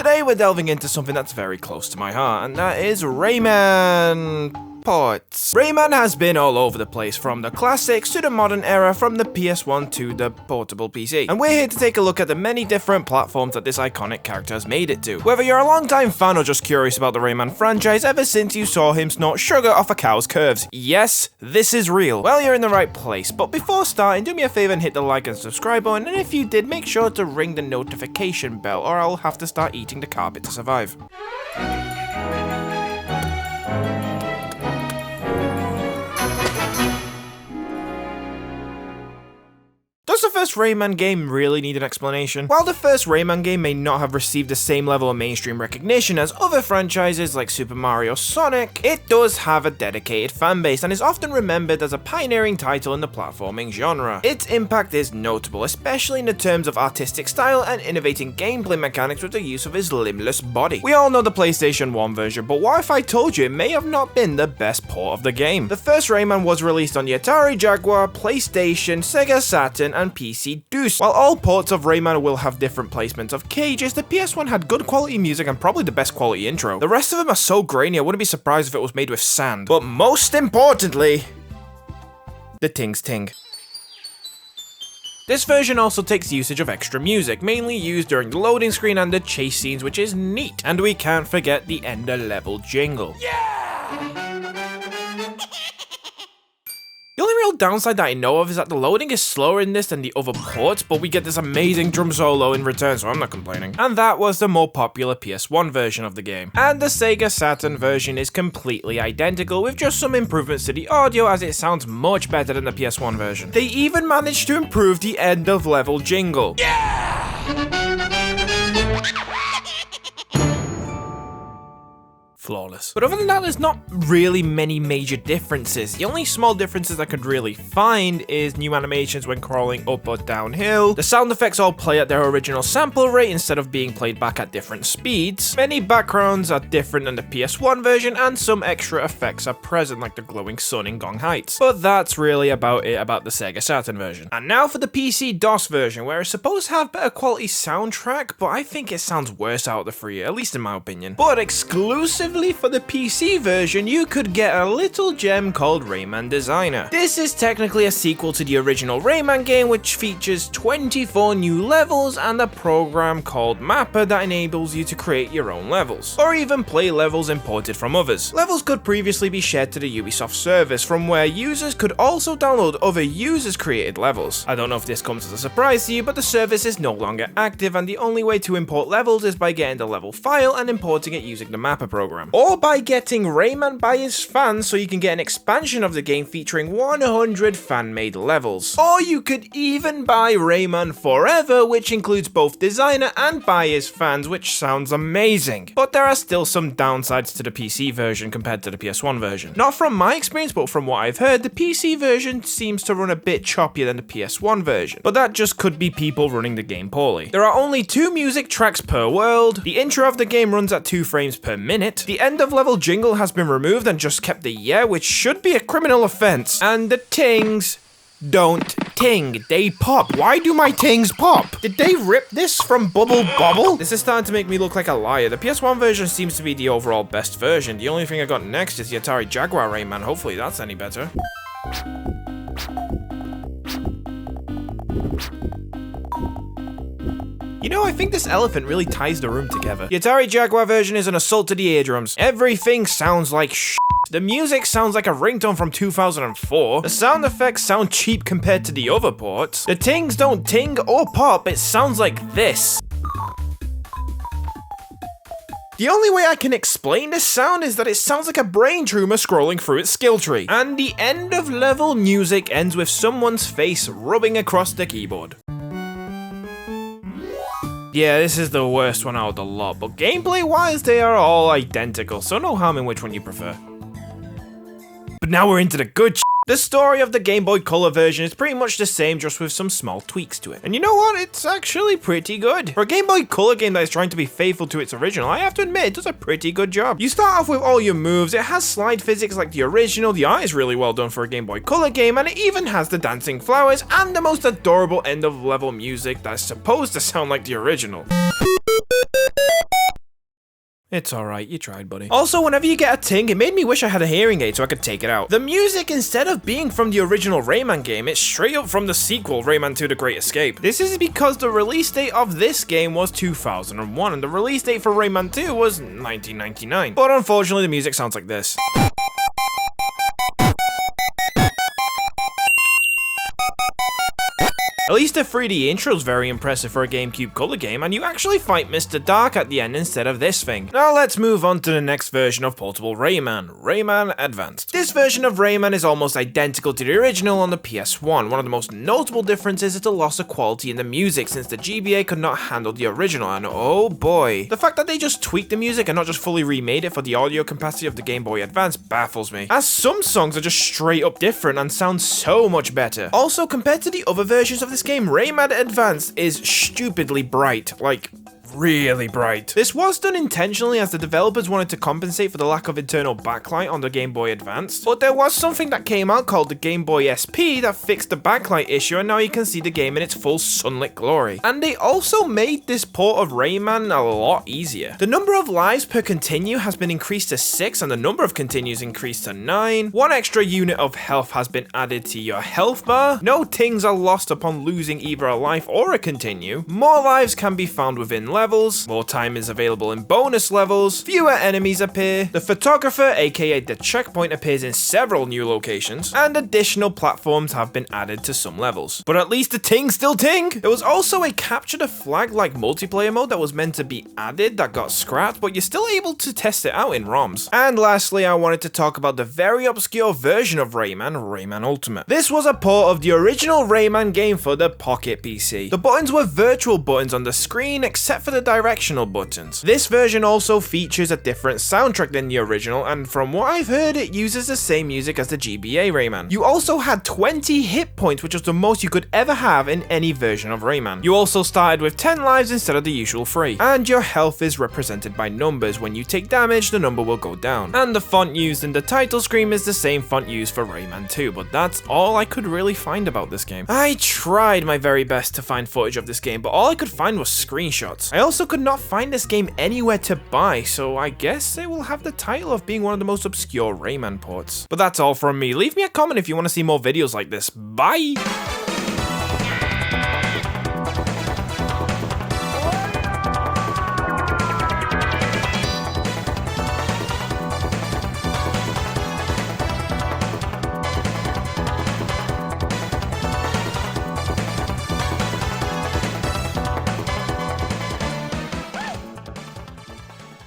Today we're delving into something that's very close to my heart, and that is Rayman ports. Rayman has been all over the place, from the classics to the modern era, from the PS1 to the portable PC. And we're here to take a look at the many different platforms that this iconic character has made it to. Whether you're a long-time fan or just curious about the Rayman franchise ever since you saw him snort sugar off a cow's curves, yes, this is real. Well, you're in the right place, but before starting, do me a favor and hit the like and subscribe button, and if you did, make sure to ring the notification bell, or I'll have to start eating the carpet to survive. Does the first Rayman game really need an explanation? While the first Rayman game may not have received the same level of mainstream recognition as other franchises like Super Mario, Sonic, it does have a dedicated fanbase and is often remembered as a pioneering title in the platforming genre. Its impact is notable, especially in the terms of artistic style and innovating gameplay mechanics with the use of his limbless body. We all know the PlayStation 1 version, but what if I told you it may have not been the best port of the game? The first Rayman was released on the Atari Jaguar, PlayStation, Sega Saturn, and PC DOS. While all ports of Rayman will have different placements of cages, the PS1 had good quality music and probably the best quality intro. The rest of them are so grainy I wouldn't be surprised if it was made with sand. But most importantly, the tings ting. This version also takes usage of extra music, mainly used during the loading screen and the chase scenes, which is neat. And we can't forget the end of level jingle. Yeah! The only real downside that I know of is that the loading is slower in this than the other ports, but we get this amazing drum solo in return, so I'm not complaining. And that was the more popular PS1 version of the game. And the Sega Saturn version is completely identical, with just some improvements to the audio, as it sounds much better than the PS1 version. They even managed to improve the end of level jingle. Yeah! Flawless. But other than that, there's not really many major differences. The only small differences I could really find is new animations when crawling up or downhill. The sound effects all play at their original sample rate instead of being played back at different speeds. Many backgrounds are different than the PS1 version, and some extra effects are present, like the glowing sun in Gong Heights. But that's really about it about the Sega Saturn version. And now for the PC DOS version, where it's supposed to have better quality soundtrack, but I think it sounds worse out of the three, at least in my opinion. But exclusively for the PC version, you could get a little gem called Rayman Designer. This is technically a sequel to the original Rayman game, which features 24 new levels and a program called Mapper that enables you to create your own levels, or even play levels imported from others. Levels could previously be shared to the Ubisoft service, from where users could also download other users' created levels. I don't know if this comes as a surprise to you, but the service is no longer active, and the only way to import levels is by getting the level file and importing it using the Mapper program. Or by getting Rayman by his fans, so you can get an expansion of the game featuring 100 fan-made levels. Or you could even buy Rayman Forever, which includes both Designer and by his fans, which sounds amazing. But there are still some downsides to the PC version compared to the PS1 version. Not from my experience, but from what I've heard, the PC version seems to run a bit choppier than the PS1 version. But that just could be people running the game poorly. There are only 2 music tracks per world, the intro of the game runs at 2 frames per minute, the end of level jingle has been removed and just kept the yeah, which should be a criminal offense, and the tings don't ting, they pop. Why do my tings pop? Did they rip this from Bubble Bobble? This is starting to make me look like a liar. The PS1 version seems to be the overall best version. The only thing I got next is the Atari Jaguar Rayman. Hopefully that's any better. You know, I think this elephant really ties the room together. The Atari Jaguar version is an assault to the eardrums. Everything sounds like shit. The music sounds like a ringtone from 2004. The sound effects sound cheap compared to the other ports. The tings don't ting or pop, it sounds like this. The only way I can explain this sound is that it sounds like a brain tumor scrolling through its skill tree. And the end of level music ends with someone's face rubbing across the keyboard. Yeah, this is the worst one out of the lot, but gameplay-wise, they are all identical, so no harm in which one you prefer. But now we're into the good shit. The story of the Game Boy Color version is pretty much the same, just with some small tweaks to it. And you know what? It's actually pretty good. For a Game Boy Color game that is trying to be faithful to its original, I have to admit, it does a pretty good job. You start off with all your moves, it has slide physics like the original, the art is really well done for a Game Boy Color game, and it even has the dancing flowers and the most adorable end of level music that's supposed to sound like the original. It's alright, you tried, buddy. Also, whenever you get a ting, it made me wish I had a hearing aid so I could take it out. The music, instead of being from the original Rayman game, it's straight up from the sequel, Rayman 2: The Great Escape. This is because the release date of this game was 2001, and the release date for Rayman 2 was 1999. But unfortunately, the music sounds like this. At least the 3D intro is very impressive for a GameCube color game, and you actually fight Mr. Dark at the end instead of this thing. Now let's move on to the next version of portable Rayman, Rayman Advanced. This version of Rayman is almost identical to the original on the PS1. One of the most notable differences is the loss of quality in the music, since the GBA could not handle the original, and oh boy. The fact that they just tweaked the music and not just fully remade it for the audio capacity of the Game Boy Advance baffles me, as some songs are just straight up different and sound so much better. Also, compared to the other versions of this game, Rayman Advance is stupidly bright, like really bright. This was done intentionally as the developers wanted to compensate for the lack of internal backlight on the Game Boy Advance, but there was something that came out called the Game Boy SP that fixed the backlight issue, and now you can see the game in its full sunlit glory. And they also made this port of Rayman a lot easier. The number of lives per continue has been increased to 6, and the number of continues increased to 9. 1 extra unit of health has been added to your health bar. No tings are lost upon losing either a life or a continue. More lives can be found within levels. More time is available in bonus levels. Fewer enemies appear. The photographer, aka the checkpoint, appears in several new locations, and additional platforms have been added to some levels. But at least the ting still ting! There was also a capture the flag like multiplayer mode that was meant to be added that got scrapped, but you're still able to test it out in ROMs. And lastly, I wanted to talk about the very obscure version of Rayman, Rayman Ultimate. This was a port of the original Rayman game for the Pocket PC. The buttons were virtual buttons on the screen, except for the directional buttons. This version also features a different soundtrack than the original, and from what I've heard, it uses the same music as the GBA Rayman. You also had 20 hit points, which was the most you could ever have in any version of Rayman. You also started with 10 lives instead of the usual 3, and your health is represented by numbers. When you take damage, the number will go down. And the font used in the title screen is the same font used for Rayman 2, but that's all I could really find about this game. I tried my very best to find footage of this game, but all I could find was screenshots. I also could not find this game anywhere to buy, so I guess it will have the title of being one of the most obscure Rayman ports. But that's all from me. Leave me a comment if you want to see more videos like this. Bye!